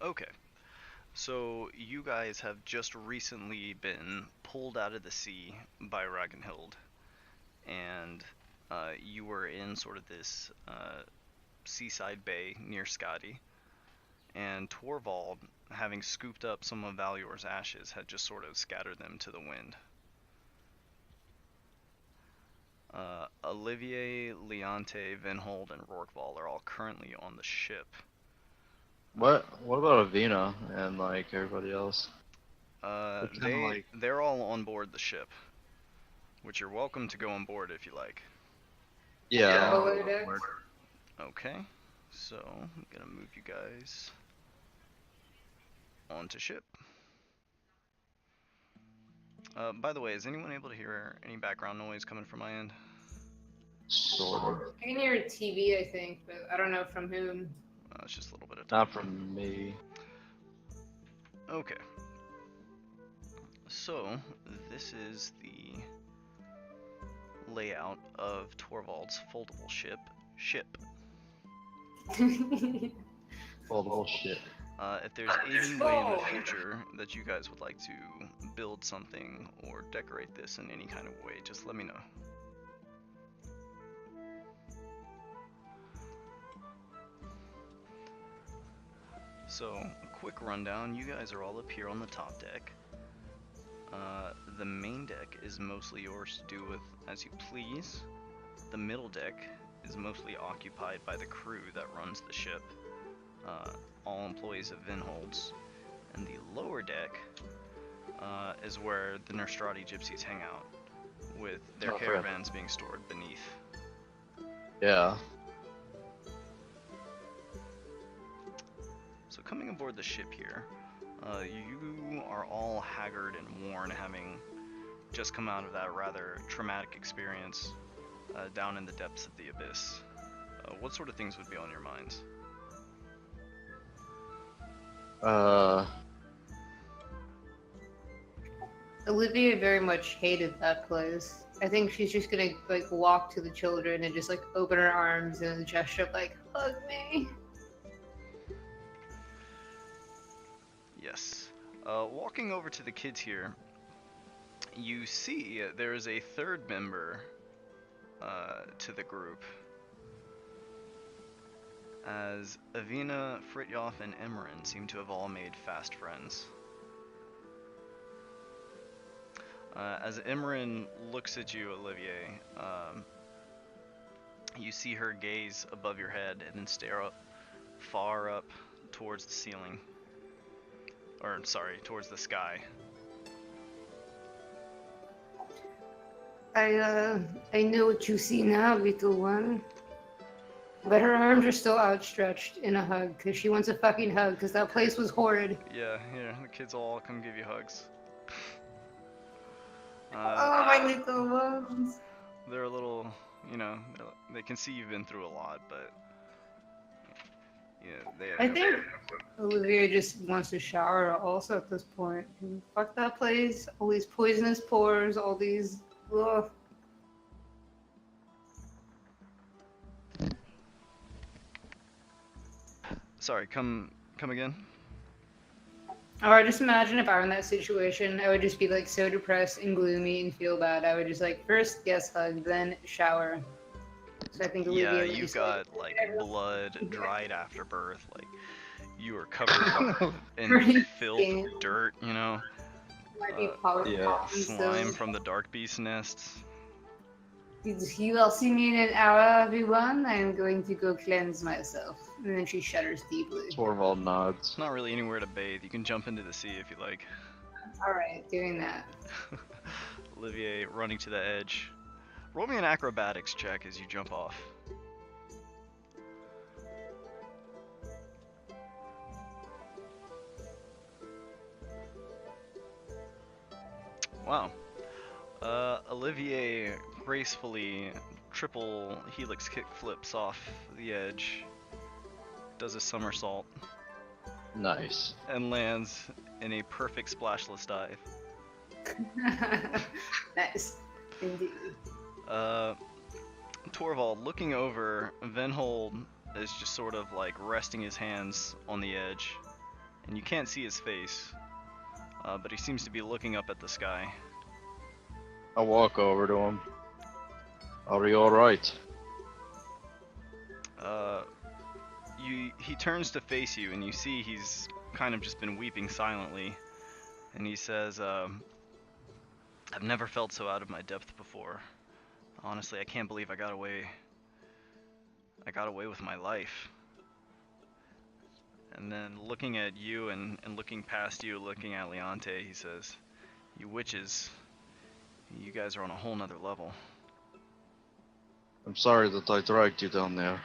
Okay. So you guys have just recently been pulled out of the sea by Ragnhild, and you were in sort of this seaside bay near Skadi, and Torvald, having scooped up some of Valior's ashes, had just sort of scattered them to the wind. Olivier, Leonte, Vinhold, and Rorkval are all currently on the ship. What about Avina and like everybody else? They're all on board the ship, which you're welcome to go on board if you like. Yeah. Below deck. Okay, so I'm gonna move you guys onto ship. By the way, is anyone able to hear any background noise coming from my end? Sort of. I can hear a TV, I think, but I don't know from whom. It's just a little bit of Not talking. from me. Okay. So, this is the layout of Torvald's foldable ship. Foldable shit. If there's any way in the future that you guys would like to build something or decorate this in any kind of way, just let me know. So, a quick rundown. You guys are all up here on the top deck. The main deck is mostly yours to do with as you please. The middle deck is mostly occupied by the crew that runs the ship, all employees of Vinhold's. And the lower deck is where the Nerstrati gypsies hang out, with their caravans being stored beneath. Yeah. So coming aboard the ship here, you are all haggard and worn, having just come out of that rather traumatic experience down in the depths of the abyss. What sort of things would be on your minds? Olivia very much hated that place. I think she's just gonna like walk to the children and just like open her arms in a gesture of like, hug me. Yes. Walking over to the kids here, you see there is a third member to the group, as Avina, Fritjof, and Emmerin seem to have all made fast friends. As Emmerin looks at you, Olivier, you see her gaze above your head and then stare up, far up towards the ceiling. Or, sorry, towards the sky. I know what you see now, little one. But her arms are still outstretched in a hug because she wants a fucking hug because that place was horrid. Yeah, here, the kids will all come give you hugs. Oh, my little ones. They're a little, you know, they can see you've been through a lot, but yeah, I think Olivia just wants to shower also at this point. Fuck that place. All these poisonous pores, all these. Ugh. Sorry, come again? Or I just imagine if I were in that situation, I would just be like so depressed and gloomy and feel bad. I would just like first yes hug, then shower. So I think Olivia Yeah, you've got like blood dried after birth, like you are covered in filth, dirt, you know. Slime from the dark beast nests. You will see me in an hour, everyone. I'm going to go cleanse myself. And then she shudders deeply. Torvald nods. It's not really anywhere to bathe. You can jump into the sea if you like. Alright, doing that. Olivier running to the edge. Roll me an acrobatics check as you jump off. Wow. Olivier gracefully triple helix kick flips off the edge, does a somersault. Nice. And lands in a perfect splashless dive. Nice. Indeed. Torvald, looking over, Venhold is just sort of like resting his hands on the edge, and you can't see his face, but he seems to be looking up at the sky. I walk over to him. Are you alright? He turns to face you, and you see he's kind of just been weeping silently, and he says, I've never felt so out of my depth before. Honestly, I can't believe I got away with my life. And then looking at you and looking past you, looking at Leonte, he says, you witches, you guys are on a whole nother level. I'm sorry that I dragged you down there.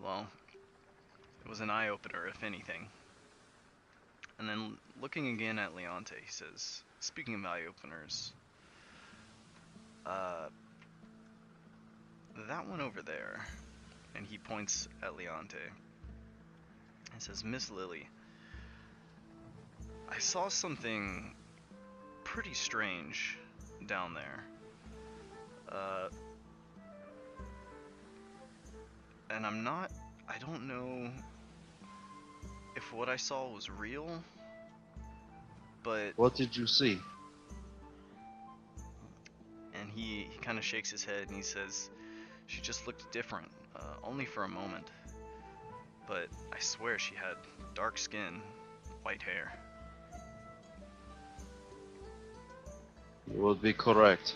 Well, it was an eye-opener, if anything. And then looking again at Leonte, he says, speaking of eye-openers, that one over there, and he points at Leonte, and says, Miss Lily, I saw something pretty strange down there. And I don't know if what I saw was real, but... What did you see? And he kind of shakes his head and he says, she just looked different, only for a moment. But I swear she had dark skin, white hair. You would be correct.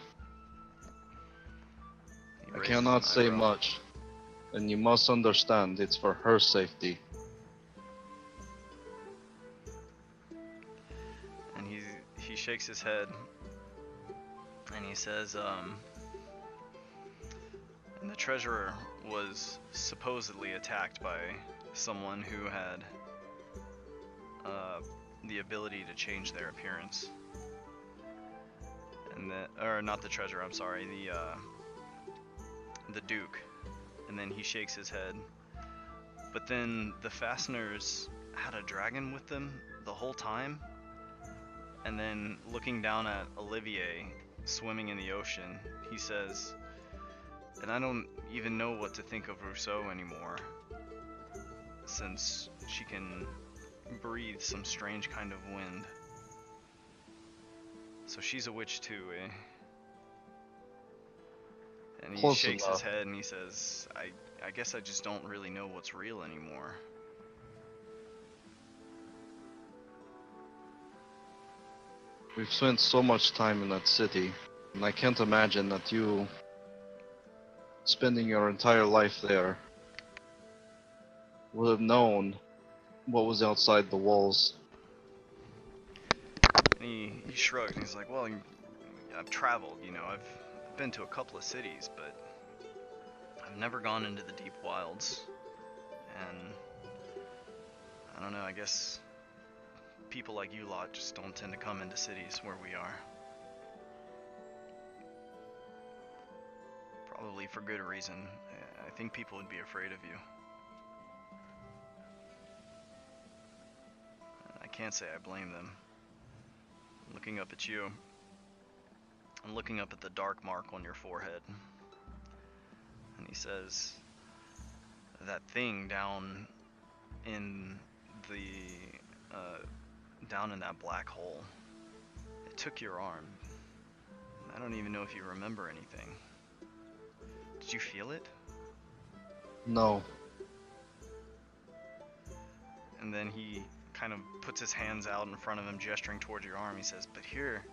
He I raises cannot an say eyebrow. much. And you must understand, it's for her safety. And he shakes his head and he says, and the treasurer was supposedly attacked by someone who had the ability to change their appearance. And or not the treasurer, I'm sorry, the Duke. And then he shakes his head. But then the Fasteners had a dragon with them the whole time. And then looking down at Olivier swimming in the ocean, he says, and I don't even know what to think of Rousseau anymore, since she can breathe some strange kind of wind. So she's a witch too, eh? And he Close shakes enough. his head and he says, I guess I just don't really know what's real anymore. We've spent so much time in that city, and I can't imagine that you, spending your entire life there, would have known what was outside the walls. And he shrugged and he's like, well, I've traveled, you know, I've been to a couple of cities, but I've never gone into the deep wilds. And I don't know, I guess people like you lot just don't tend to come into cities where we are. Probably for good reason. I think people would be afraid of you. I can't say I blame them. Looking up at you, I'm looking up at the dark mark on your forehead. And he says, that thing down in that black hole, it took your arm. I don't even know if you remember anything. Did you feel it? No. And then he kind of puts his hands out in front of him, gesturing towards your arm. He says, but here,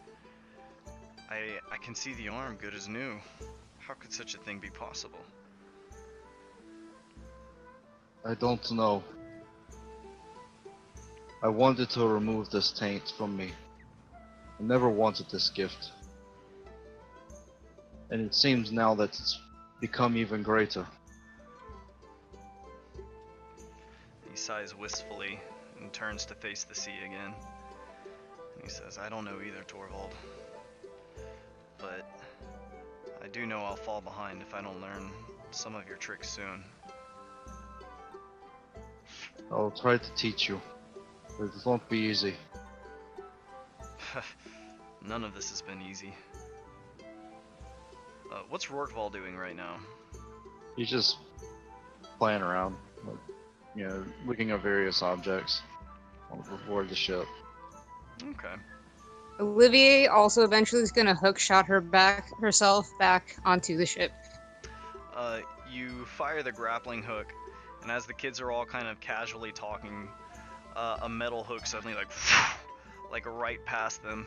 I can see the arm good as new. How could such a thing be possible? I don't know. I wanted to remove this taint from me. I never wanted this gift. And it seems now that it's become even greater. He sighs wistfully and turns to face the sea again. And he says, I don't know either, Torvald. But I do know I'll fall behind if I don't learn some of your tricks soon. I'll try to teach you, but it won't be easy. None of this has been easy. What's Rorkval doing right now? He's just playing around, like, looking at various objects aboard the ship. Okay. Olivier also eventually is gonna hook shot herself back onto the ship. You fire the grappling hook, and as the kids are all kind of casually talking, a metal hook suddenly like right past them,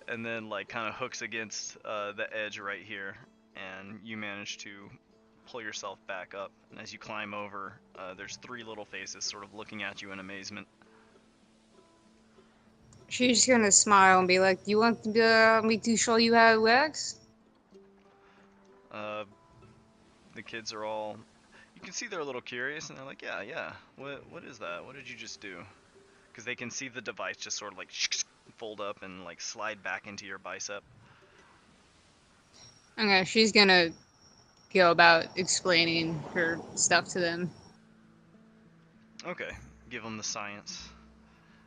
and then like kind of hooks against the edge right here, and you manage to pull yourself back up. And as you climb over, there's 3 little faces sort of looking at you in amazement. She's just gonna smile and be like, "Do you want me to show you how it works?" The kids are all, you can see they're a little curious, and they're like, yeah, what is that? What did you just do? Because they can see the device just sort of like fold up and like slide back into your bicep. Okay, she's gonna go about explaining her stuff to them. Okay, give them the science.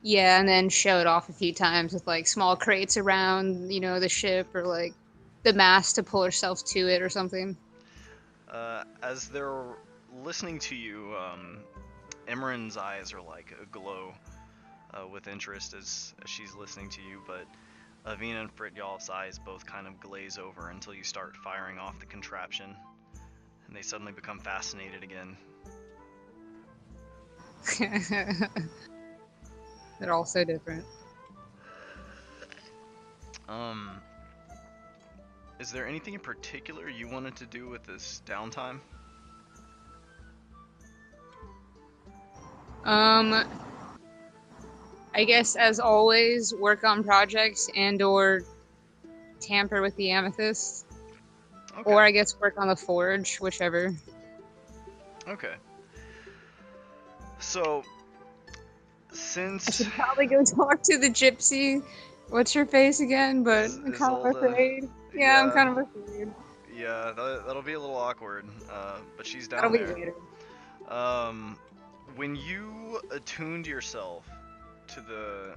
Yeah, and then show it off a few times with like small crates around, the ship or like the mast to pull herself to it or something. As they're listening to you, Emran's eyes are like aglow with interest as she's listening to you, but Avina and Fritjolf's eyes both kind of glaze over until you start firing off the contraption, and they suddenly become fascinated again. They're all so different. Is there anything in particular you wanted to do with this downtime? I guess as always, work on projects and/or tamper with the amethyst. Okay. Or I guess work on the forge, whichever. Okay. So, I since should probably go talk to the gypsy. What's her face again? But I'm kind of Isolde. afraid. Yeah, I'm kind of afraid. Yeah, that'll be a little awkward. But she's That'll down be there. later. When you attuned yourself to the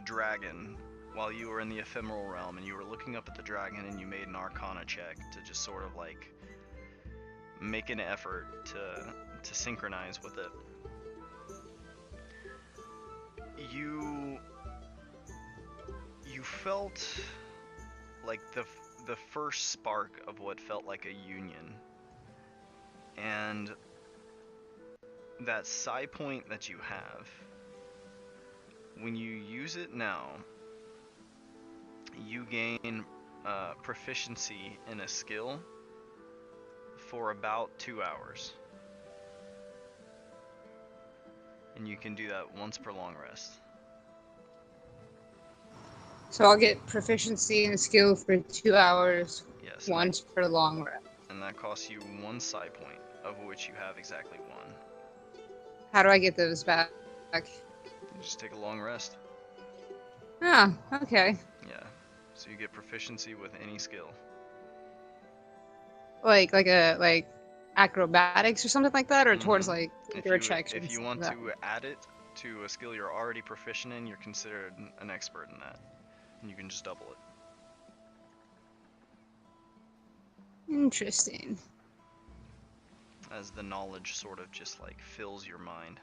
dragon while you were in the ephemeral realm, and you were looking up at the dragon, and you made an Arcana check to just sort of like make an effort to synchronize with it. You felt like the first spark of what felt like a union, and that psi point that you have, when you use it now, you gain proficiency in a skill for about 2 hours, and you can do that once per long rest. So I'll get proficiency in a skill for 2 hours, Yes. once per long rest. And that costs you 1 psi point, of which you have exactly 1. How do I get those back? You just take a long rest. Ah, okay. Yeah. So you get proficiency with any skill. Like acrobatics or something like that, or towards like your checks. If you want to add it to a skill you're already proficient in, you're considered an expert in that, and you can just double it. Interesting. As the knowledge sort of just like fills your mind.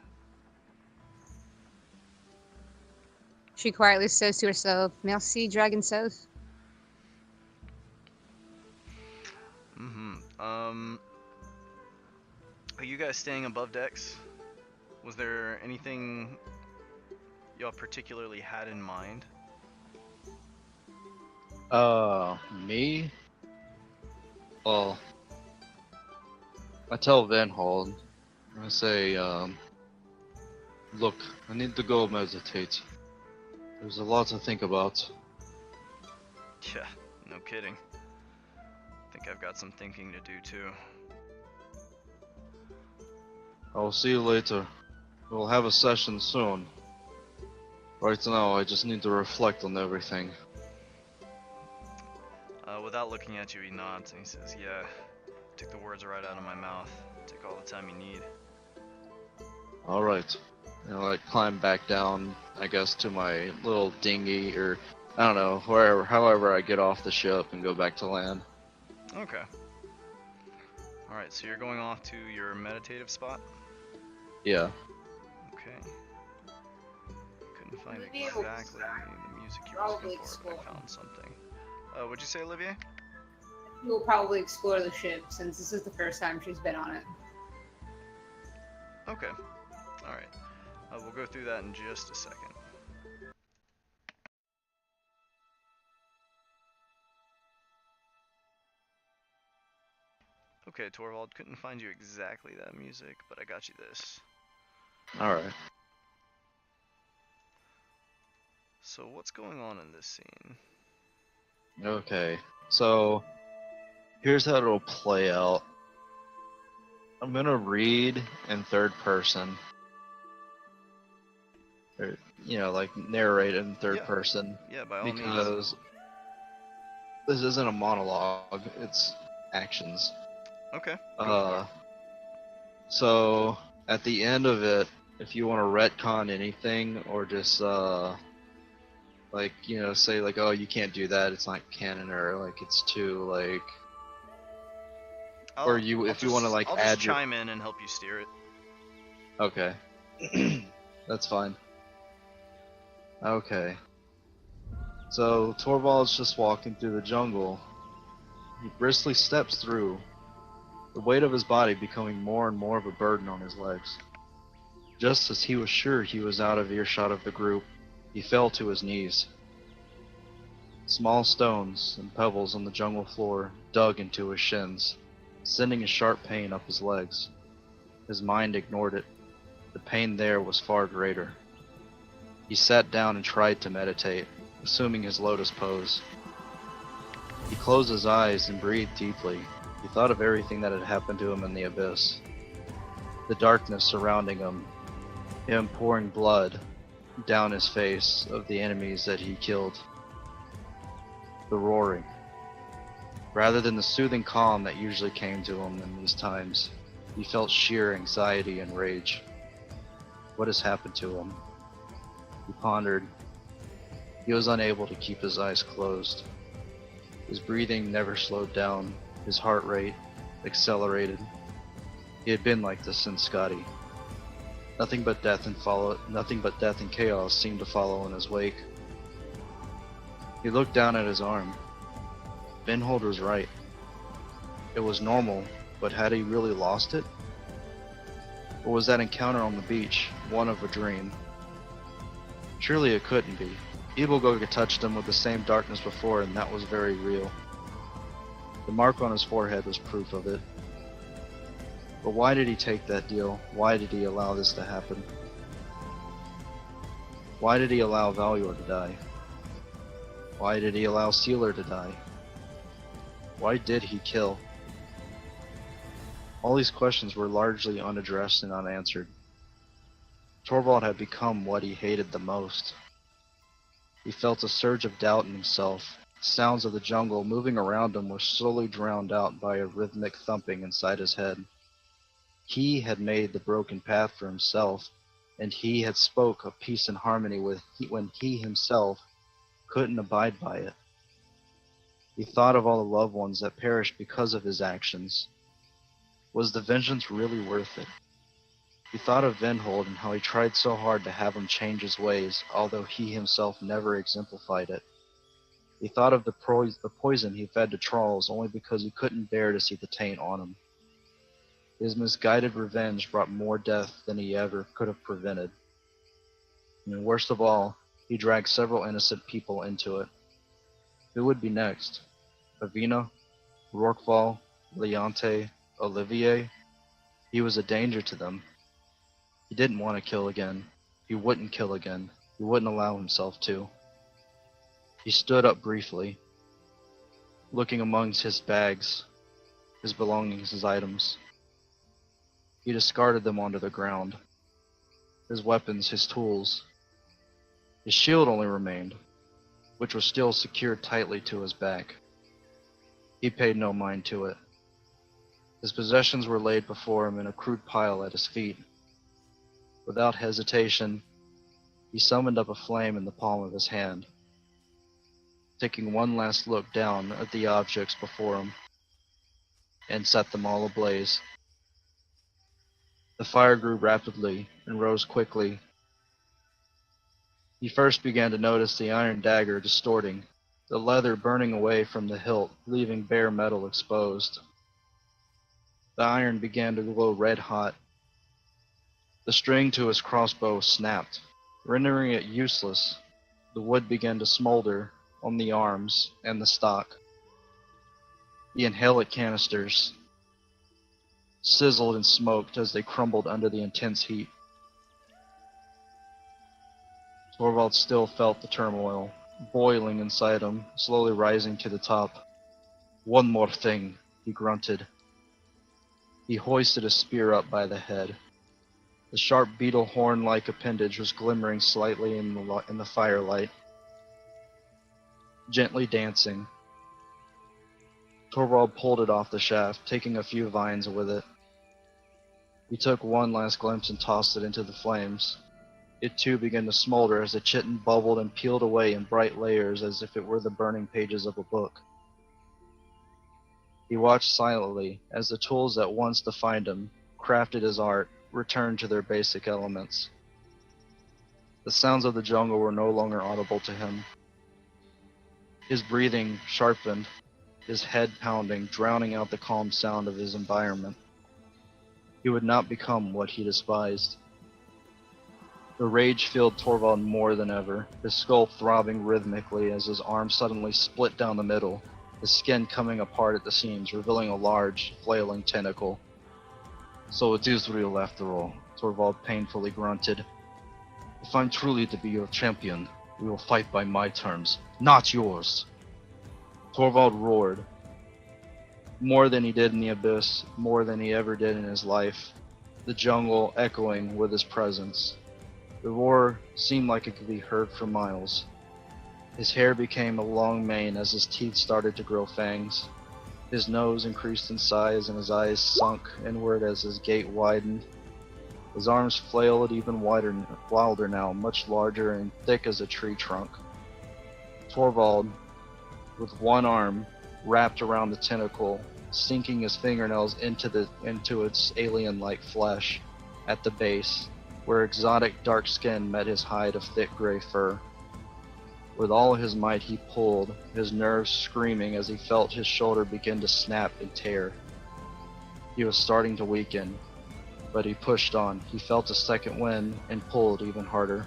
She quietly says to herself, "Merci, Dragon South." Are you guys staying above decks? Was there anything y'all particularly had in mind? Me? Well, I tell Van Hall, I say, look, I need to go meditate. There's a lot to think about. Yeah, no kidding. Think I've got some thinking to do too. I'll see you later. We'll have a session soon. Right now, I just need to reflect on everything. Without looking at you, he nods and he says, "Yeah, took the words right out of my mouth. Take all the time you need." Alright. And I climb back down, I guess, to my little dinghy, or I don't know, however I get off the ship and go back to land. Okay. Alright, so you're going off to your meditative spot? Yeah. Okay. Couldn't find Olivia exactly the music you were probably looking for, but I explore. found something. What'd you say, Olivier? We'll probably explore the ship since this is the first time she's been on it. Okay. Alright. We'll go through that in just a second. Okay, Torvald, couldn't find you exactly that music, but I got you this. Alright. So what's going on in this scene? Okay. So, here's how it'll play out. I'm gonna read in third person. Or, like narrate in third Yeah. person. Yeah, by all means. Because this isn't a monologue, it's actions. Okay, go for it. So, at the end of it, if you want to retcon anything, or just, say, like, oh, you can't do that, it's not canon, or, like, it's too, like, or if you want to, like, I'll add just chime in and help you steer it. Okay. That's fine. Okay. So, Torvald's just walking through the jungle. He briskly steps through, the weight of his body becoming more and more of a burden on his legs. Just as he was sure he was out of earshot of the group, he fell to his knees. Small stones and pebbles on the jungle floor dug into his shins, sending a sharp pain up his legs. His mind ignored it. The pain there was far greater. He sat down and tried to meditate, assuming his lotus pose. He closed his eyes and breathed deeply. He thought of everything that had happened to him in the abyss. The darkness surrounding him pouring blood down his face of the enemies that he killed. The roaring. Rather than the soothing calm that usually came to him in these times, he felt sheer anxiety and rage. What has happened to him? He pondered. He was unable to keep his eyes closed. His breathing never slowed down. His heart rate accelerated. He had been like this since Scotty. Nothing but death and chaos seemed to follow in his wake. He looked down at his arm. Benhold was right. It was normal, but had he really lost it? Or was that encounter on the beach one of a dream? Surely it couldn't be. Evilgog had touched him with the same darkness before, and that was very real. The mark on his forehead was proof of it. But why did he take that deal? Why did he allow this to happen? Why did he allow Valuor to die? Why did he allow Sealer to die? Why did he kill? All these questions were largely unaddressed and unanswered. Torvald had become what he hated the most. He felt a surge of doubt in himself. The sounds of the jungle moving around him were slowly drowned out by a rhythmic thumping inside his head. He had made the broken path for himself, and he had spoke of peace and harmony when he himself couldn't abide by it. He thought of all the loved ones that perished because of his actions. Was the vengeance really worth it? He thought of Venhold and how he tried so hard to have him change his ways, although he himself never exemplified it. He thought of the poison he fed to Charles only because he couldn't bear to see the taint on him. His misguided revenge brought more death than he ever could have prevented. And worst of all, he dragged several innocent people into it. Who would be next? Avina? Rorqual? Leonte? Olivier? He was a danger to them. He didn't want to kill again. He wouldn't kill again. He wouldn't allow himself to. He stood up briefly, looking amongst his bags, his belongings, his items. He discarded them onto the ground. His weapons, his tools. His shield only remained, which was still secured tightly to his back. He paid no mind to it. His possessions were laid before him in a crude pile at his feet. Without hesitation, he summoned up a flame in the palm of his hand, taking one last look down at the objects before him, and set them all ablaze. The fire grew rapidly and rose quickly. He first began to notice the iron dagger distorting, the leather burning away from the hilt, leaving bare metal exposed. The iron began to glow red hot. The string to his crossbow snapped, rendering it useless. The wood began to smolder on the arms and the stock. The inhalant canisters sizzled and smoked as they crumbled under the intense heat. Torvald still felt the turmoil, boiling inside him, slowly rising to the top. "One more thing," he grunted. He hoisted a spear up by the head. The sharp beetle horn-like appendage was glimmering slightly in the firelight, gently dancing. Torvald pulled it off the shaft, taking a few vines with it. He took one last glimpse and tossed it into the flames. It too began to smolder as the chitin bubbled and peeled away in bright layers as if it were the burning pages of a book. He watched silently as the tools that once defined him, crafted his art, returned to their basic elements. The sounds of the jungle were no longer audible to him. His breathing sharpened, his head pounding, drowning out the calm sound of his environment. He would not become what he despised. The rage filled Torvald more than ever, his skull throbbing rhythmically as his arm suddenly split down the middle, his skin coming apart at the seams, revealing a large, flailing tentacle. "So it is real after all," Torvald painfully grunted. "If I'm truly to be your champion, we will fight by my terms, not yours." Torvald roared. More than he did in the abyss, more than he ever did in his life, the jungle echoing with his presence. The roar seemed like it could be heard for miles. His hair became a long mane as his teeth started to grow fangs. His nose increased in size and his eyes sunk inward as his gait widened. His arms flailed even wilder now, much larger and thick as a tree trunk. Torvald, with one arm wrapped around the tentacle, sinking his fingernails into its alien-like flesh at the base, where exotic dark skin met his hide of thick gray fur. With all his might he pulled, his nerves screaming as he felt his shoulder begin to snap and tear. He was starting to weaken, but he pushed on. He felt a second wind and pulled even harder.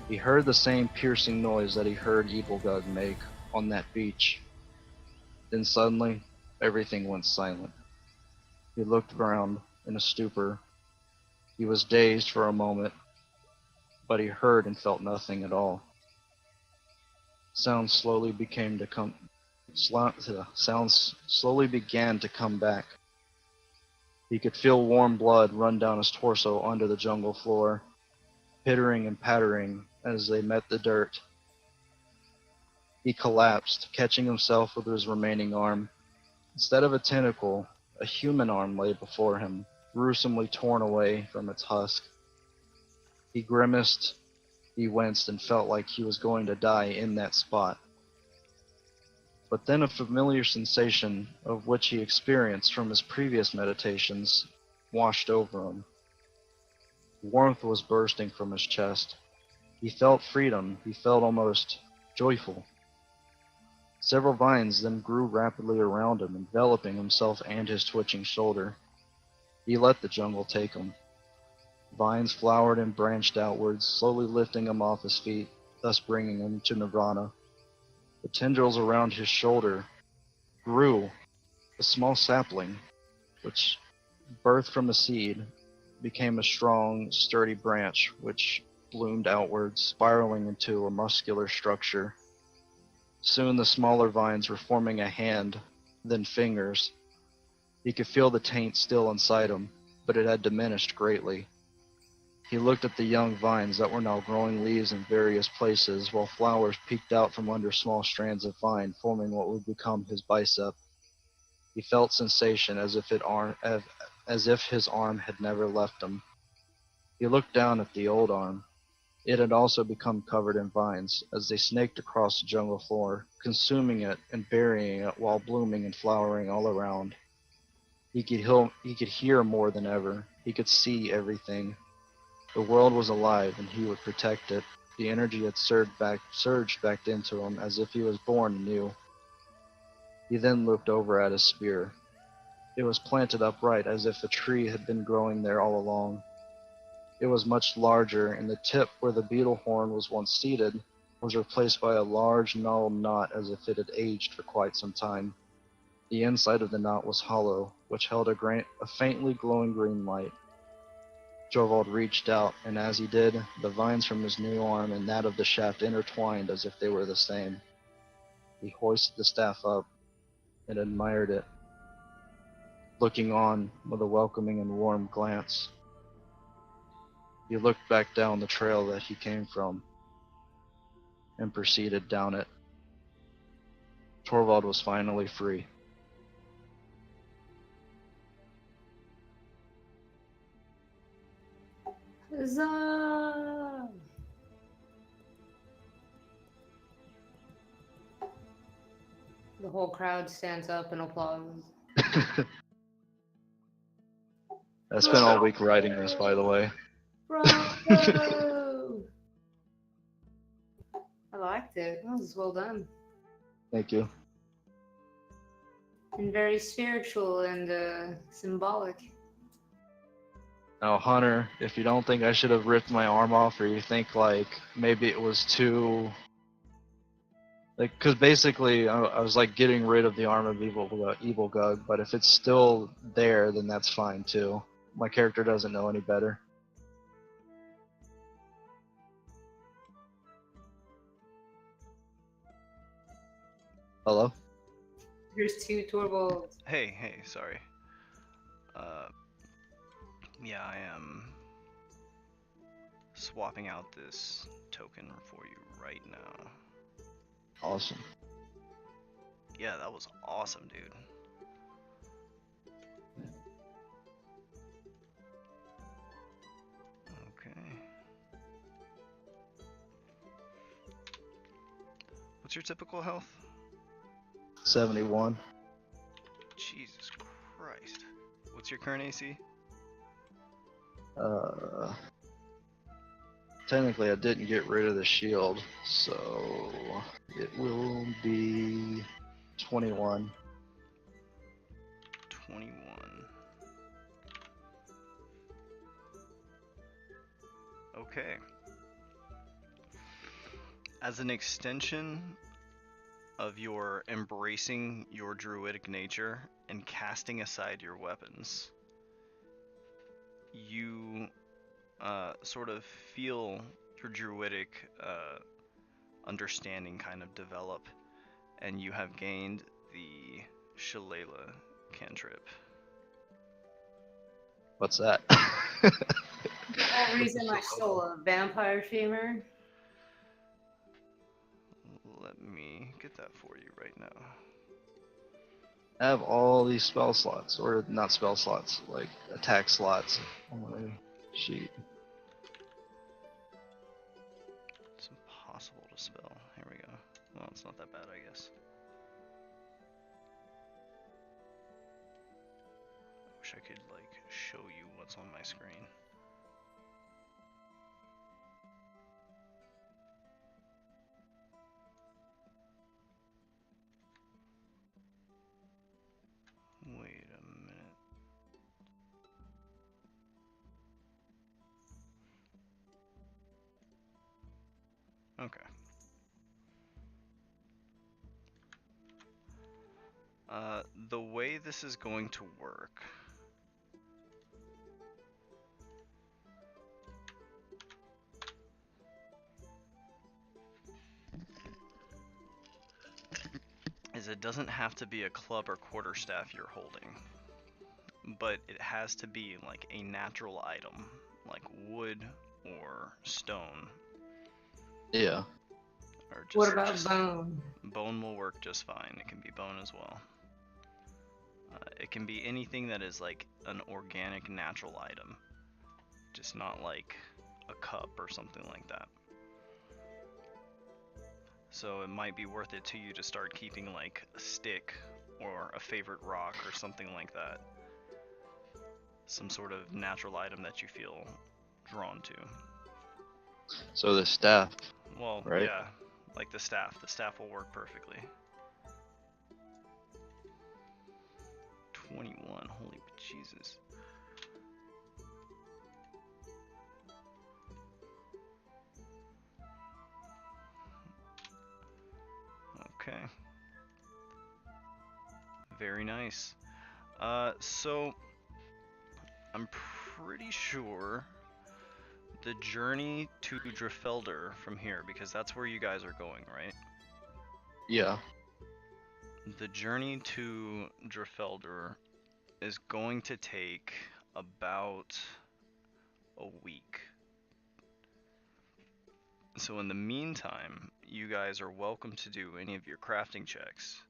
He heard the same piercing noise that he heard Evilgud make on that beach. Then suddenly, everything went silent. He looked around in a stupor. He was dazed for a moment, but he heard and felt nothing at all. Sounds slowly began to come back. He could feel warm blood run down his torso onto the jungle floor, pittering and pattering as they met the dirt. He collapsed, catching himself with his remaining arm. Instead of a tentacle, a human arm lay before him, gruesomely torn away from its husk. He grimaced, he winced, and felt like he was going to die in that spot. But then a familiar sensation, of which he experienced from his previous meditations, washed over him. Warmth was bursting from his chest. He felt freedom. He felt almost joyful. Several vines then grew rapidly around him, enveloping himself and his twitching shoulder. He let the jungle take him. Vines flowered and branched outwards, slowly lifting him off his feet, thus bringing him to nirvana. The tendrils around his shoulder grew. A small sapling, which birthed from a seed, became a strong, sturdy branch which bloomed outwards, spiraling into a muscular structure. Soon the smaller vines were forming a hand, then fingers. He could feel the taint still inside him, but it had diminished greatly. He looked at the young vines that were now growing leaves in various places, while flowers peeked out from under small strands of vine, forming what would become his bicep. He felt sensation as if his arm had never left him. He looked down at the old arm. It had also become covered in vines, as they snaked across the jungle floor, consuming it and burying it while blooming and flowering all around. He could hear more than ever. He could see everything. The world was alive, and he would protect it. The energy had surged back into him as if he was born anew. He then looked over at his spear. It was planted upright as if a tree had been growing there all along. It was much larger, and the tip where the beetle horn was once seated was replaced by a large gnarled knot as if it had aged for quite some time. The inside of the knot was hollow, which held a faintly glowing green light. Jorvald reached out, and as he did, the vines from his new arm and that of the shaft intertwined as if they were the same. He hoisted the staff up and admired it, looking on with a welcoming and warm glance. He looked back down the trail that he came from and proceeded down it. Torvald was finally free. Huzzah! The whole crowd stands up and applauds. I spent all week writing this, by the way. Bravo! I liked it. That was well done. Thank you. And very spiritual and symbolic. Now, Hunter, if you don't think I should have ripped my arm off, or you think like maybe it was too, like, because basically I was like getting rid of the arm of Evil Gug, but if it's still there, then that's fine too. My character doesn't know any better. Hello? Here's two Torvalds. Hey, sorry. Yeah, I am swapping out this token for you right now. Awesome. Yeah, that was awesome, dude. Okay. What's your typical health? 71. Jesus Christ. What's your current AC? Technically I didn't get rid of the shield, so it will be 21. 21. Okay. As an extension of your embracing your druidic nature and casting aside your weapons, you sort of feel your druidic understanding kind of develop, and you have gained the Shillelagh cantrip. What's that? The whole reason I stole a vampire femur. Let me get that for you right now. I have all these spell slots, or not spell slots, like attack slots on my sheet. It's impossible to spell. Here we go. Well, it's not that bad, I guess. I wish I could, like, show you what's on my screen. Wait a minute. Okay. The way this is going to work is it doesn't have to be a club or quarterstaff you're holding, but it has to be like a natural item, like wood or stone. Yeah. Or just, What about bone? Bone will work just fine. It can be bone as well. It can be anything that is like an organic, natural item, just not like a cup or something like that. So it might be worth it to you to start keeping like a stick or a favorite rock or something like that, some sort of natural item that you feel drawn to. So the staff. Well, Right. yeah, like the staff. The staff will work perfectly. 21, holy Jesus. Okay. Very nice. So I'm pretty sure the journey to Drifeldur from here, because that's where you guys are going, right? Yeah. The journey to Drifeldur is going to take about a week. So in the meantime, you guys are welcome to do any of your crafting checks.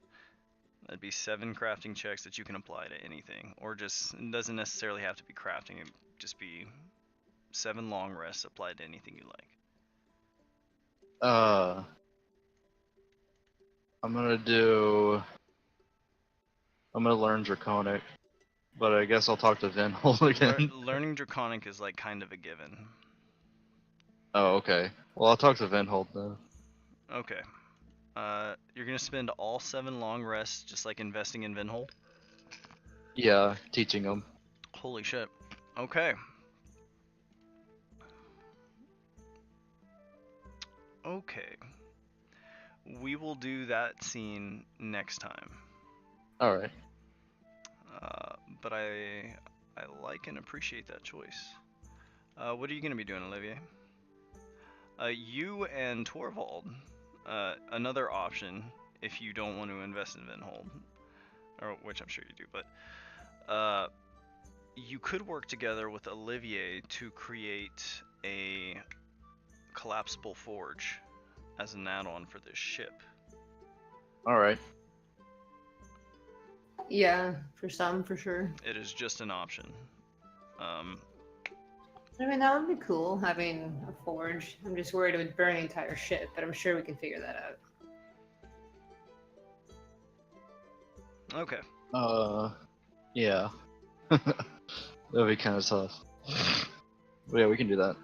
That'd be 7 crafting checks that you can apply to anything, or just, it doesn't necessarily have to be crafting, it'd just be 7 long rests applied to anything you like. I'm gonna learn Draconic, but I guess I'll talk to Vinhold again. Learning Draconic is like kind of a given. Oh, okay. Well, I'll talk to Vinhold then. Okay. You're gonna spend all 7 long rests just like investing in Vinhole? Yeah, teaching him. Holy shit. Okay. Okay. We will do that scene next time. Alright. But I like and appreciate that choice. What are you gonna be doing, Olivier? You and Torvald, another option if you don't want to invest in Vinhold, or which I'm sure you do, but you could work together with Olivier to create a collapsible forge as an add-on for this ship. Alright. Yeah, for some, for sure. It is just an option. I mean, that would be cool, having a forge. I'm just worried it would burn the entire ship, but I'm sure we can figure that out. Okay. Yeah. That'd be kind of tough. But yeah, we can do that.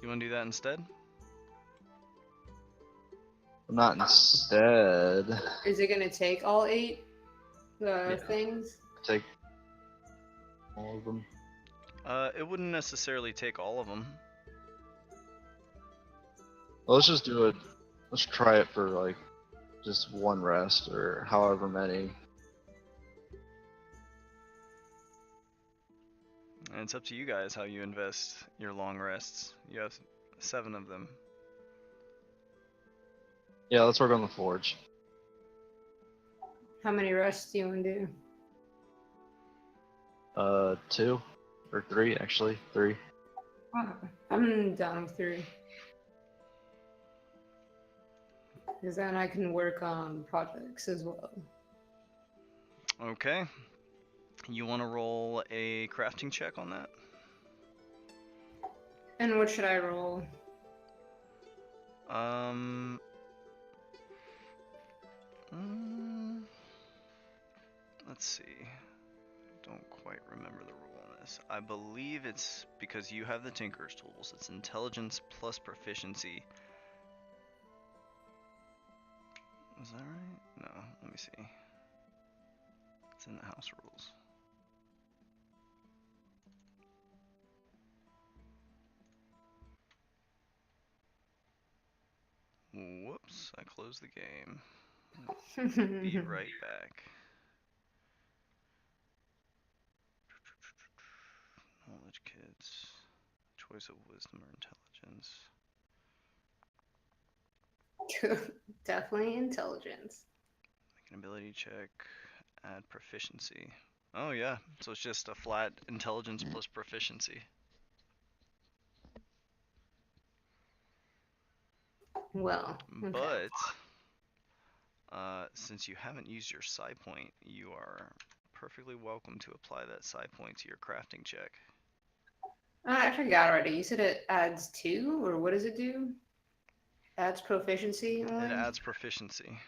You want to do that instead? Not instead. Is it gonna take all 8 things? Take all of them. It wouldn't necessarily take all of them. Well, let's just do it. Let's try it for like just 1 rest or however many. And it's up to you guys how you invest your long rests. You have 7 of them. Yeah, let's work on the forge. How many rests do you want to do? 2 or 3 actually. 3. I'm down with 3. Because then I can work on projects as well. Okay. You want to roll a crafting check on that? And what should I roll? Let's see. Don't quite remember the rule on this. I believe it's because you have the Tinker's tools. It's intelligence plus proficiency. Is that right? No, let me see. It's in the house rules. Whoops, I closed the game. Be right back. Knowledge kids. Choice of wisdom or intelligence. Definitely intelligence. Make an ability check. Add proficiency. Oh yeah, so it's just a flat intelligence plus proficiency. Well, okay. But since you haven't used your psi point, you are perfectly welcome to apply that psi point to your crafting check. I forgot already. You said it adds 2, or what does it do? Adds proficiency? It adds proficiency.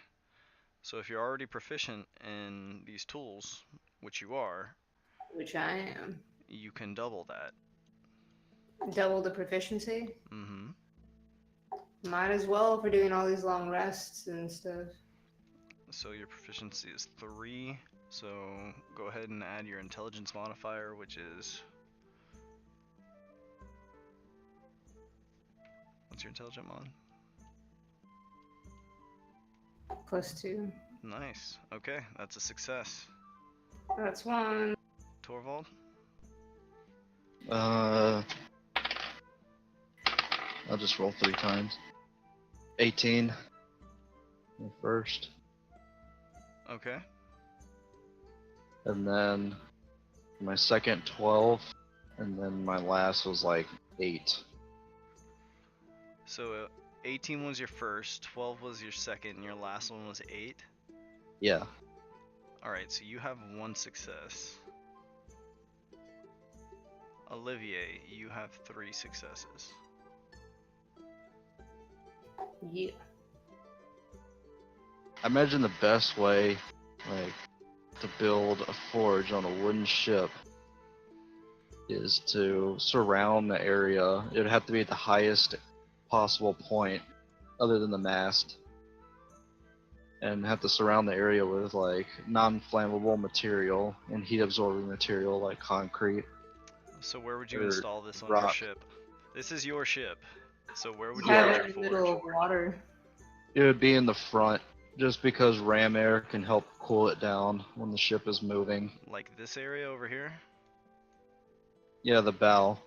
So if you're already proficient in these tools, which you are, Which I am. you can double that. Double the proficiency? Mm-hmm. Might as well if we're doing all these long rests and stuff. So your proficiency is 3. So go ahead and add your intelligence modifier, which is... What's your intelligence mod? +2. Nice. Okay, that's a success. That's 1. Torvald? I'll just roll 3 times. 18. My first. Okay. And then my second 12. And then my last was like 8. So 18 was your first, 12 was your second, and your last one was 8? Yeah. Alright, so you have 1 success. Olivier, you have 3 successes. Yeah. I imagine the best way, like, to build a forge on a wooden ship is to surround the area. It would have to be at the highest possible point, other than the mast, and have to surround the area with like non-flammable material and heat-absorbing material like concrete. So where would you Or install this on rock. your ship? This is your ship. So where would you Have put it your in the middle forge? of water. It would be in the front, just because ram air can help cool it down when the ship is moving. Like this area over here? Yeah, the bow.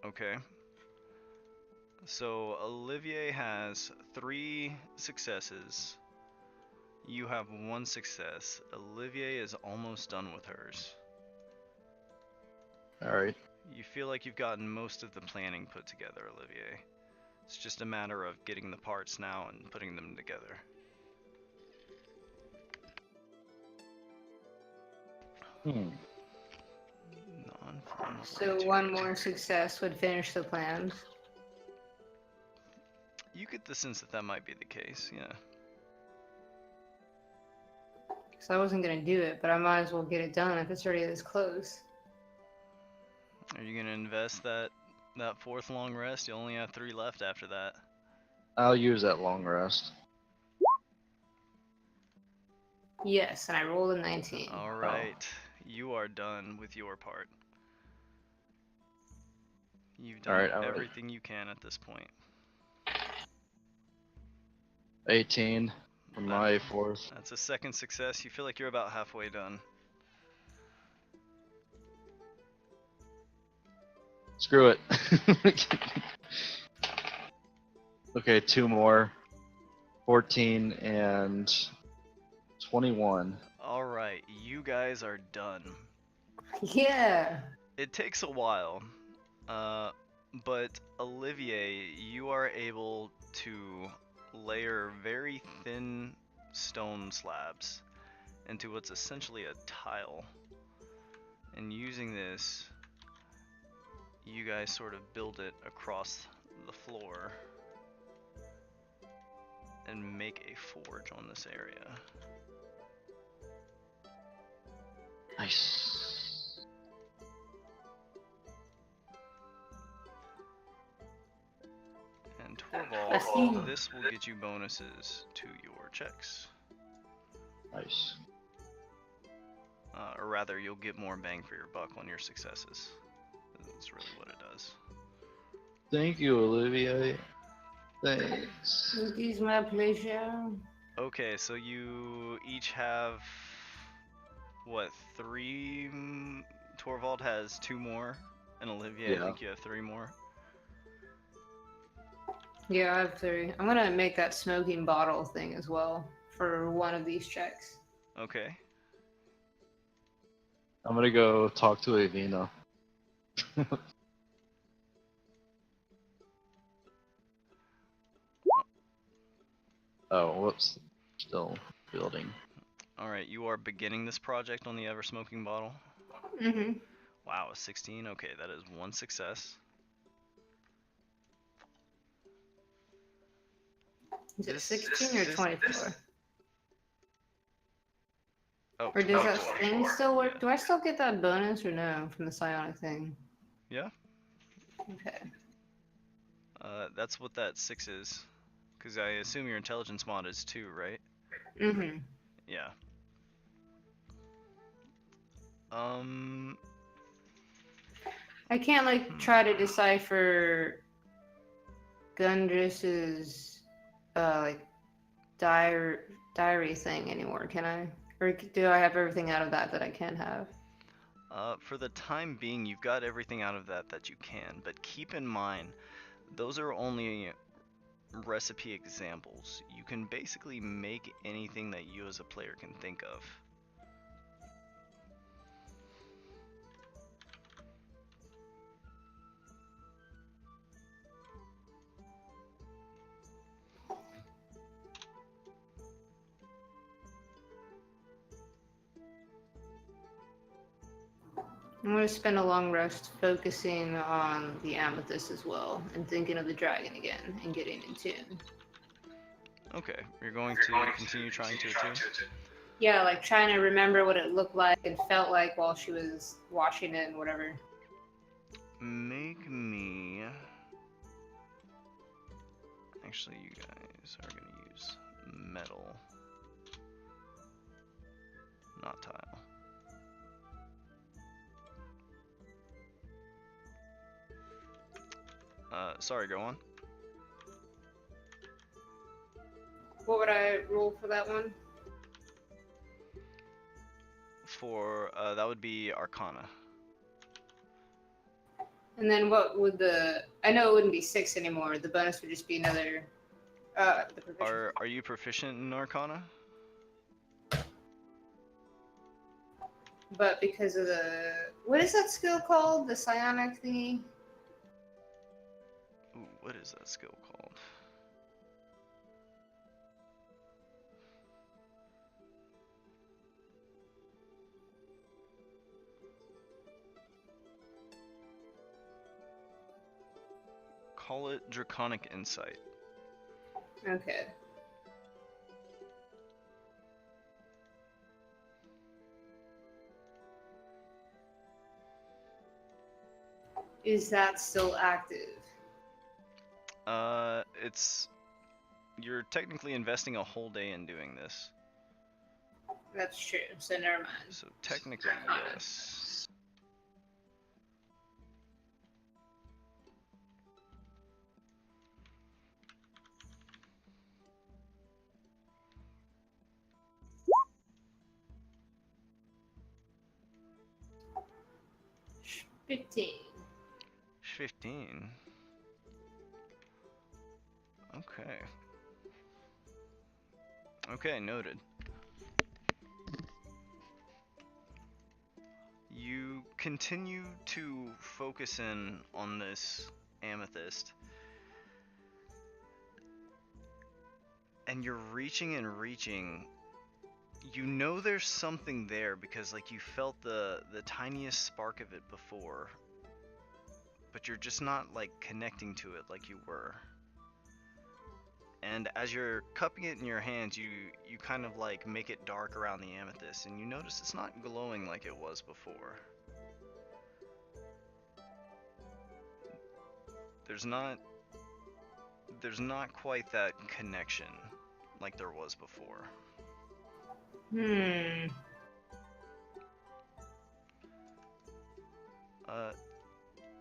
Okay. So Olivier has 3 successes. You have 1 success. Olivier is almost done with hers. Alright. You feel like you've gotten most of the planning put together, Olivier. It's just a matter of getting the parts now and putting them together. Non-flammable So material. 1 more success would finish the plans. You get the sense that that might be the case, yeah. So I wasn't gonna do it, but I might as well get it done if it's already this close. Are you gonna invest that 4th long rest? You only have 3 left after that. I'll use that long rest. Yes, and I rolled a 19. Alright, you are done with your part. You've done Alright, everything you can at this point. 18 for my 4th. That's a 2nd success. You feel like you're about halfway done. Screw it. Okay, 2 more. 14 and 21. Alright, you guys are done. Yeah. It takes a while, but Olivier, you are able to layer very thin stone slabs into what's essentially a tile. And using this, you guys sort of build it across the floor and make a forge on this area. Nice. And I see. Torvald, this will get you bonuses to your checks. Nice. Or rather, you'll get more bang for your buck on your successes. That's really what it does. Thank you, Olivier. Thanks. It is my pleasure. Okay, so you each have, what, 3? Torvald has 2 more, and Olivier, I Yeah. think you have 3 more. Yeah, I have 3. I'm gonna make that smoking bottle thing as well for one of these checks. Okay. I'm gonna go talk to Avina. Oh, whoops. Still building. Alright, you are beginning this project on the ever smoking bottle. Mm-hmm. Wow, a 16. Okay, that is 1 success. Is it 16 or 24? Oh, Or does that 12. thing still work? Yeah. Do I still get that bonus or no from the psionic thing? Yeah. Okay. That's what that 6 is. Because I assume your intelligence mod is 2, right? Mm-hmm. Yeah. Um. I can't like try to decipher Gundress's like diary thing anymore, can I? Or do I have everything out of that I can have? For the time being, you've got everything out of that you can, but keep in mind, those are only recipe examples. You can basically make anything that you as a player can think of. I'm gonna spend a long rest focusing on the amethyst as well, and thinking of the dragon again, and getting in tune. Okay, you're going to continue trying to attune? Yeah, like trying to remember what it looked like and felt like while she was washing it and whatever. Make me... Actually, you guys are going to use metal, not tile. Sorry, go on. What would I roll for that one? For, that would be Arcana. And then what would the... I know it wouldn't be 6 anymore. The bonus would just be another... the proficiency. Are you proficient in Arcana? But because of the... What is that skill called? The psionic thingy? Ooh, what is that skill called? Call it Draconic Insight. Okay. Is that still active? It's... You're technically investing a whole day in doing this. That's true, so never mind. So technically, yes. Sh- 15. 15. Okay. Okay, noted. You continue to focus in on this amethyst, and you're reaching and reaching. You know there's something there because like you felt the tiniest spark of it before, but you're just not like connecting to it like you were. And as you're cupping it in your hands, you kind of like make it dark around the amethyst, and you notice it's not glowing like it was before. There's not quite that connection like there was before.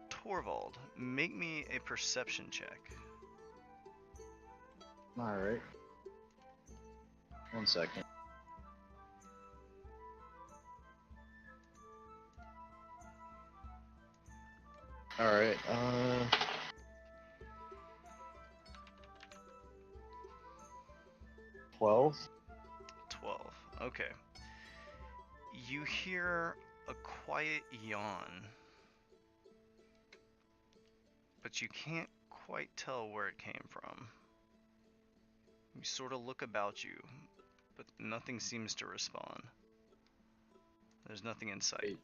Torvald, make me a perception check. Alright. 1 second. Alright, 12. 12. Okay. You hear a quiet yawn, but you can't quite tell where it came from. You sort of look about you, but nothing seems to respond. There's nothing in sight.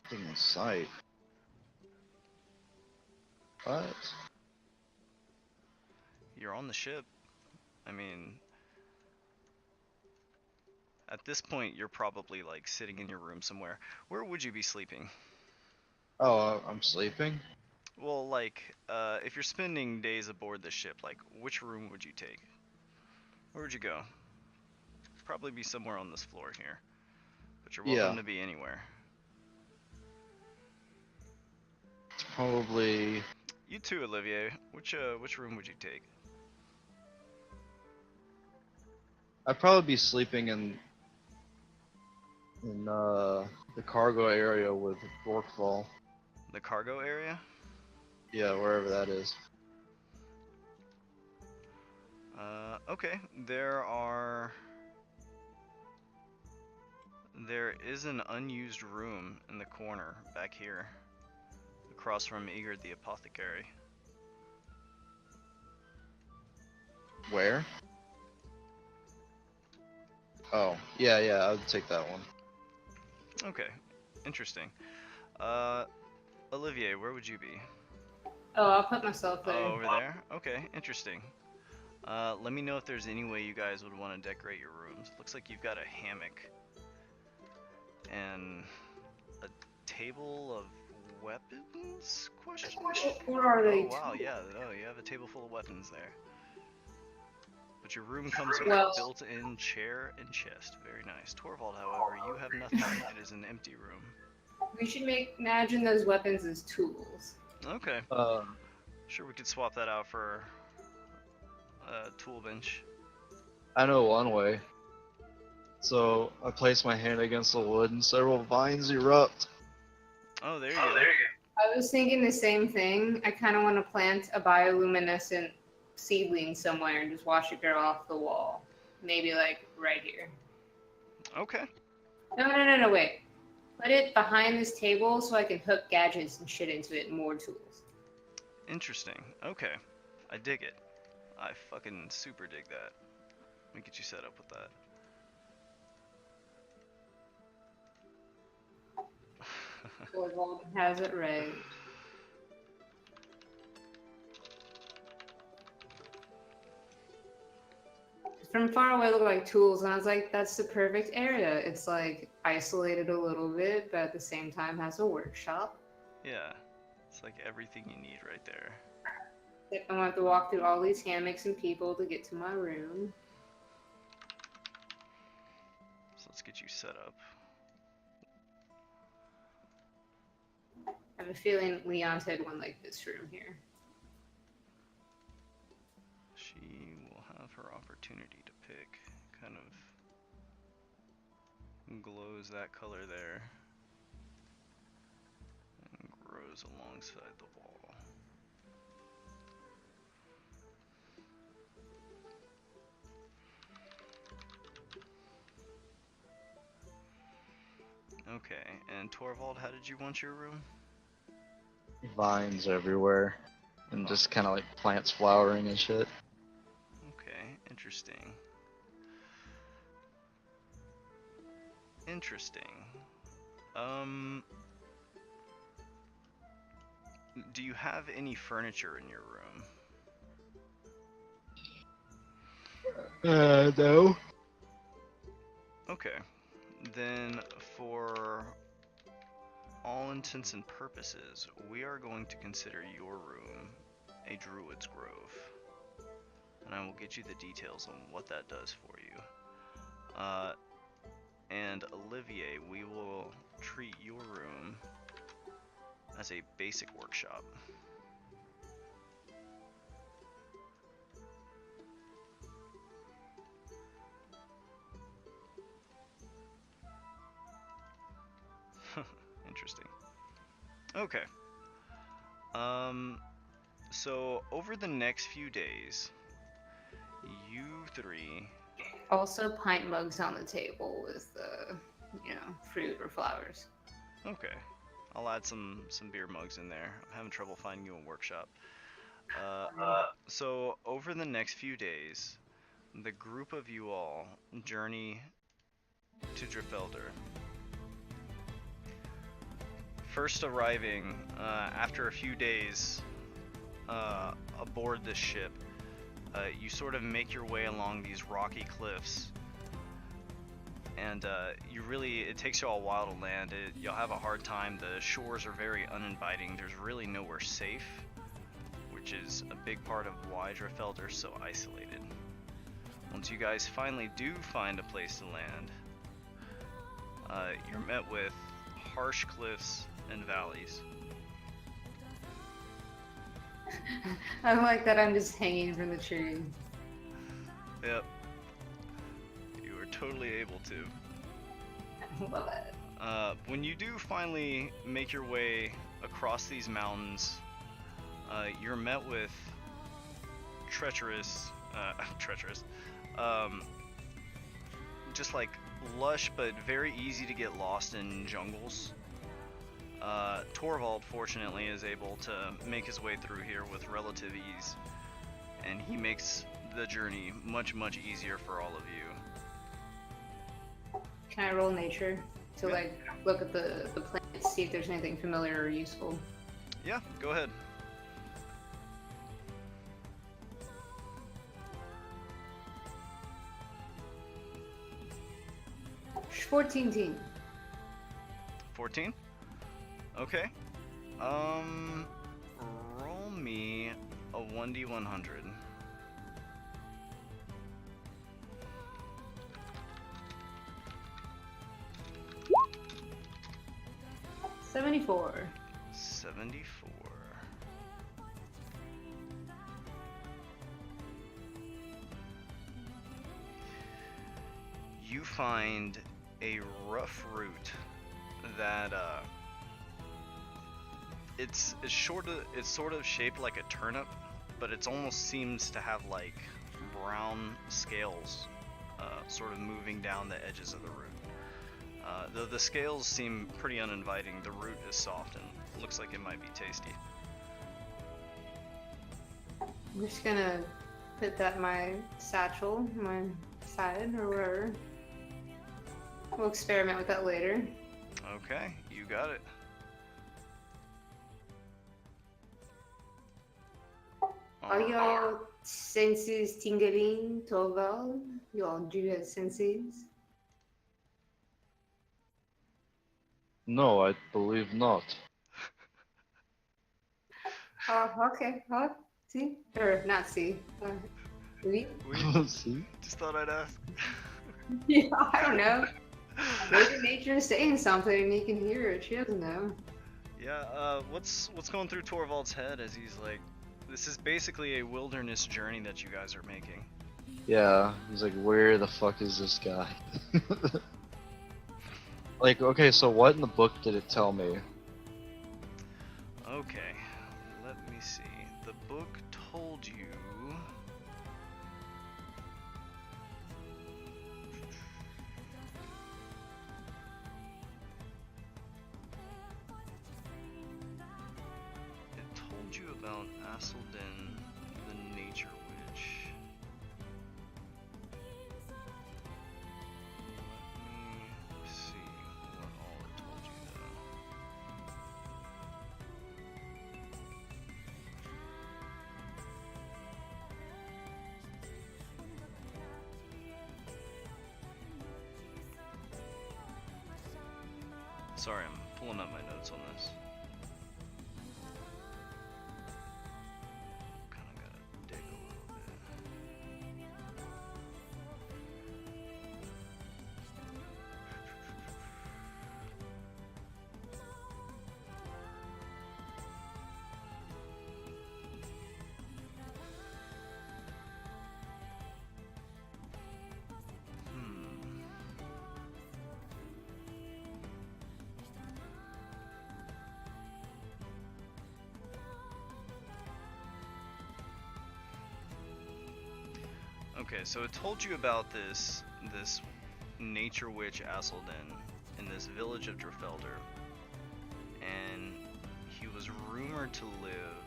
Nothing in sight. What? You're on the ship. I mean, At this point, you're probably like sitting in your room somewhere. Where would you be sleeping? Oh, I'm sleeping? Well, like, if you're spending days aboard the ship, like, which room would you take? Where would you go? Probably be somewhere on this floor here, but you're welcome Yeah, to be anywhere. probably. You too, Olivier. Which room would you take? I'd probably be sleeping in the cargo area with Dorkfall. The cargo area? Yeah, wherever that is. Okay. There is an unused room in the corner back here, across from Eager the Apothecary. Where? Oh, yeah, I would take that one. Okay, interesting. Olivier, where would you be? Oh, I'll put myself Oh, there. over there? Okay, interesting. Let me know if there's any way you guys would want to decorate your rooms. Looks like you've got a hammock and a table of weapons? Question mark? What are they? Oh wow, yeah. Oh, you have a table full of weapons there. But your room comes with Well, a built-in chair and chest. Very nice. Torvald, however, you have nothing. It is an empty room. we should imagine those weapons as tools. Okay. Uh, Sure, we could swap that out for a tool bench. I know one way. So I place my hand against the wood and several vines erupt. Oh, there you go. I was thinking the same thing. I kind of want to plant a bioluminescent seedling somewhere and just watch it grow off the wall. Maybe like right here. Okay. No, wait. Put it behind this table so I can hook gadgets and shit into it and more tools. Interesting. Okay. I dig it. I fucking super dig that. Let me get you set up with that. Torvald has it right. From far away, it looked like tools, and I was like, that's the perfect area. It's like isolated a little bit, but at the same time has a workshop. Yeah. It's like everything you need right there. I'm gonna have to walk through all these hammocks and people to get to my room. So let's get you set up. I have a feeling Leon's had one like this room here. She will have her opportunity to pick. Kind of glows that color there. And grows alongside the wall. Okay, and Torvald, how did you want your room? Vines everywhere. And just kind of like plants flowering and shit. Okay, interesting. Interesting. Do you have any furniture in your room? No. Okay. Then for all intents and purposes, we are going to consider your room a druid's grove. And I will get you the details on what that does for you. And Olivier, we will treat your room as a basic workshop. Interesting. Okay. So over the next few days, you three. Also, pint mugs on the table with, fruit or flowers. Okay. I'll add some beer mugs in there. I'm having trouble finding you a workshop. So over the next few days, the group of you all journey to Drifeldur. First arriving after a few days aboard this ship, you sort of make your way along these rocky cliffs and it takes you all a while to land. You'll have a hard time. The shores are very uninviting. There's really nowhere safe, which is a big part of why Drifeldur is so isolated. Once you guys finally do find a place to land, you're met with harsh cliffs and valleys. I like that I'm just hanging from the tree. Yep. You are totally able to. Love it. When you do finally make your way across these mountains, you're met with treacherous, just like lush but very easy to get lost in jungles. Torvald, fortunately, is able to make his way through here with relative ease, and he makes the journey much, much easier for all of you. Can I roll nature to like look at the plants, see if there's anything familiar or useful? Yeah, go ahead. Sh- 14. 14? Okay. Roll me a 1d100. 74. 74. You find a rough root that it's sort of shaped like a turnip, but it almost seems to have like brown scales sort of moving down the edges of the root. Though the scales seem pretty uninviting, the root is soft and looks like it might be tasty. I'm just gonna put that in my satchel, my side, or wherever. We'll experiment with that later. Okay, you got it. Are your senses tingling, Torvald? Do you have senses? No, I believe not. Oh, okay. Oh, see? Or not see. Oui? See? Just thought I'd ask. Yeah, I don't know. Maybe nature is saying something and he can hear it. She doesn't know. Yeah, what's going through Torvald's head as he's like, this is basically a wilderness journey that you guys are making. Yeah, he's like, where the fuck is this guy? Like, okay, so what in the book did it tell me? Okay, let me see. The book told you... It told you about Addendum, the nature witch. Let me see what all it told you though. Sorry, I'm pulling up my notes on this. Kinda gotta dig a little bit. Okay, so it told you about this nature witch Addendum in this village of Drifeldur, and he was rumored to live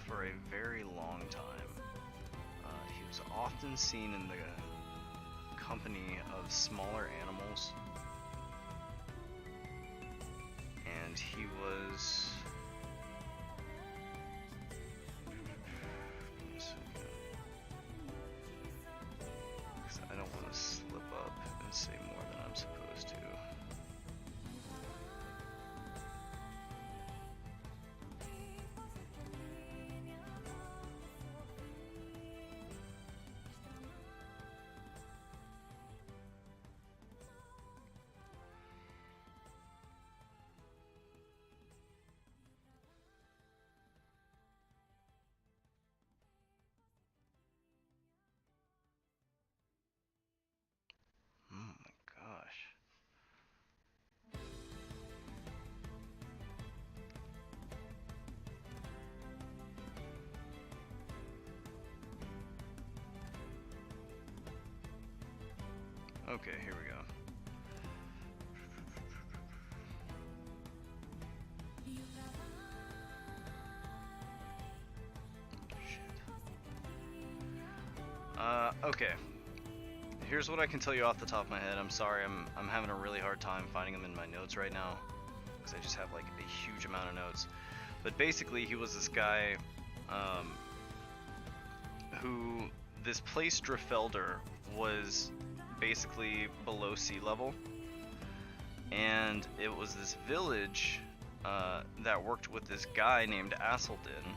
for a very long time. He was often seen in the company of smaller animals, and he was... I don't want to slip up and say Okay, here we go. Okay. Here's what I can tell you off the top of my head. I'm sorry, I'm having a really hard time finding them in my notes right now, because I just have like a huge amount of notes. But basically, he was this guy, who, this place Drifeldur was basically below sea level, and it was this village that worked with this guy named Addendum,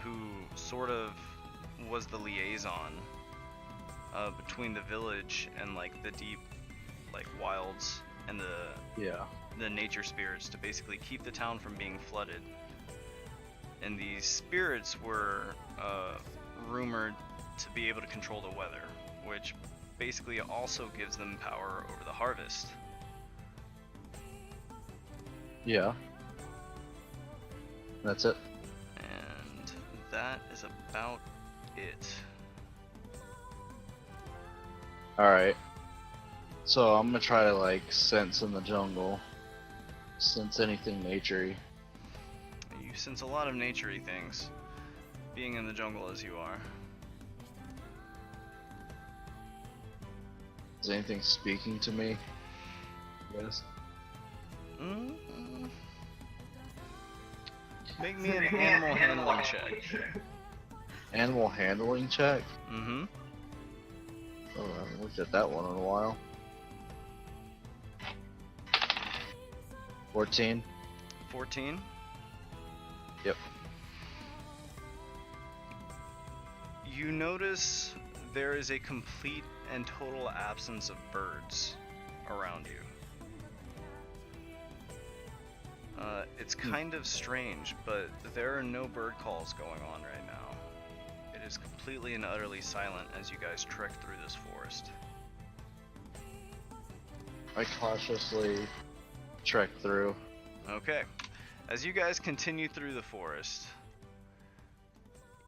who sort of was the liaison between the village and like the deep, like wilds and the nature spirits to basically keep the town from being flooded. And these spirits were rumored to be able to control the weather, which basically also gives them power over the harvest. Yeah. That's it. And that is about it. Alright. So I'm gonna try to like sense in the jungle. Sense anything naturey. You sense a lot of naturey things, being in the jungle as you are. Is anything speaking to me? Yes. Make me an animal handling check. Animal handling check? Mm-hmm. Oh, I haven't looked at that one in a while. 14. 14? Yep. You notice there is a complete and total absence of birds around you. It's kind of strange, but there are no bird calls going on right now. It is completely and utterly silent as you guys trek through this forest. I cautiously trek through. Okay. As you guys continue through the forest,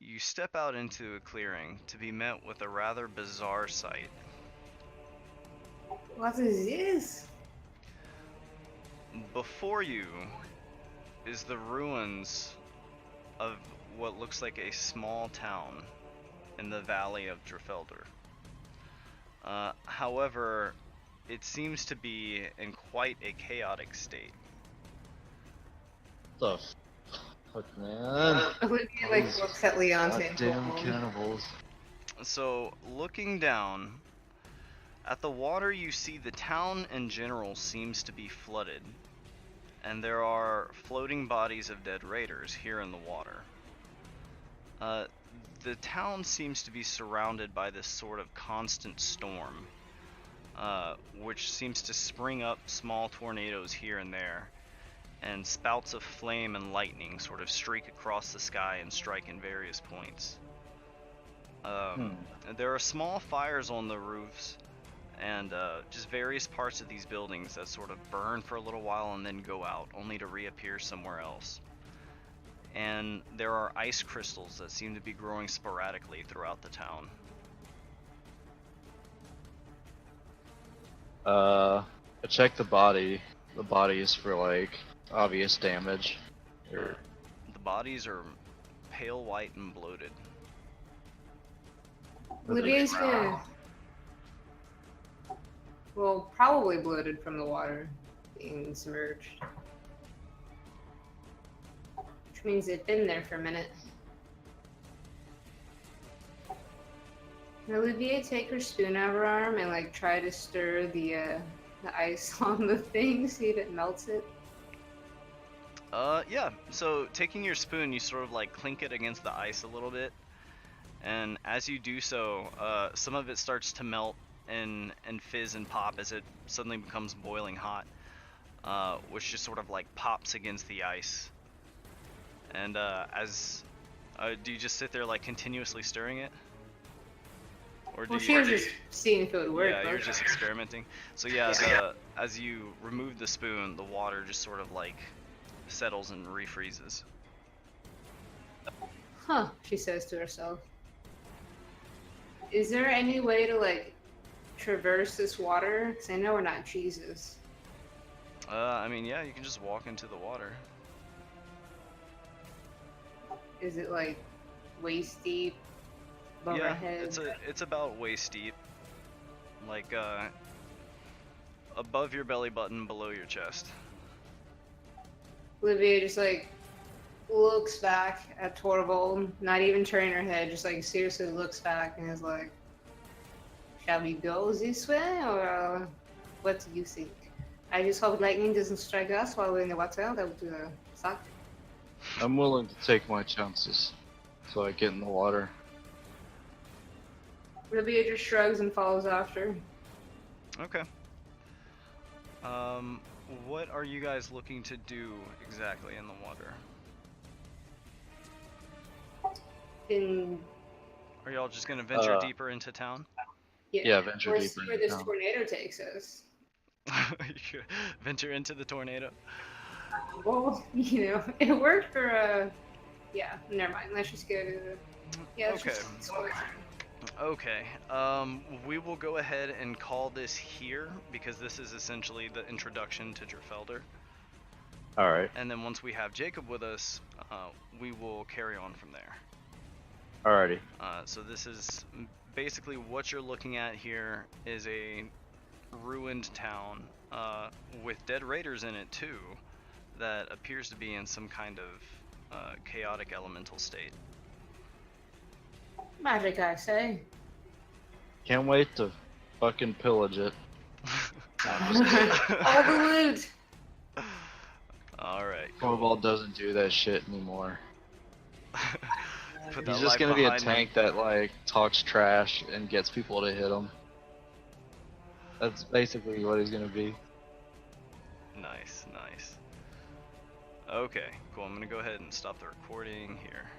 you step out into a clearing to be met with a rather bizarre sight. What is this? Before you is the ruins of what looks like a small town in the valley of Drifeldur. However, it seems to be in quite a chaotic state. The fuck, man? Olivia like looks at Leonte. Goddamn cannibals. So, looking down at the water, you see the town in general seems to be flooded, and there are floating bodies of dead raiders here in the water. The town seems to be surrounded by this sort of constant storm, which seems to spring up small tornadoes here and there, and spouts of flame and lightning sort of streak across the sky and strike in various points. There are small fires on the roofs, and just various parts of these buildings that sort of burn for a little while and then go out, only to reappear somewhere else. And there are ice crystals that seem to be growing sporadically throughout the town. I checked the body. The body is for like obvious damage. Or The bodies are pale white and bloated. Olivia's gonna. Well, probably bloated from the water being submerged. Which means they've been there for a minute. Can Olivia take her spoon out of her arm and like try to stir the ice on the thing, see if it melts it? Yeah, so taking your spoon, you sort of like clink it against the ice a little bit, and as you do so, some of it starts to melt and fizz and pop as it suddenly becomes boiling hot, which just sort of like pops against the ice. And do you just sit there like continuously stirring it? Or do Well, she was just seeing if it would work. Yeah, you're just experimenting. So yeah, as you remove the spoon, the water just sort of like settles and refreezes. Huh, she says to herself. Is there any way to like traverse this water? Because I know we're not Jesus. I mean, yeah, you can just walk into the water. Is it like waist deep above our Yeah, head? it's about waist deep. Like, above your belly button, below your chest. Olivia just like looks back at Torvald, not even turning her head, just like seriously looks back and is like, "Shall we go this way, or what do you think? I just hope lightning doesn't strike us while we're in the water. That would suck." I'm willing to take my chances. So I get in the water. Olivia just shrugs and follows after. Okay. What are you guys looking to do exactly in the water? Are y'all just gonna venture deeper into town? Yeah, venture where, deeper where into this town. tornado takes us. Venture into the tornado? Well, it worked for yeah, never mind. Let's just go to let's Okay. just explore. Okay, we will go ahead and call this here, because this is essentially the introduction to Drifeldur. Alright. And then once we have Jacob with us, we will carry on from there. Alrighty. So this is basically what you're looking at here is a ruined town with dead raiders in it too, that appears to be in some kind of chaotic elemental state. Magic, I say. Can't wait to fucking pillage it. All the loot. Alright, Torvald doesn't do that shit anymore. Put that He's just life gonna be a behind him. tank that like talks trash and gets people to hit him. That's basically what he's gonna be. Nice, nice. Okay, cool. I'm gonna go ahead and stop the recording here.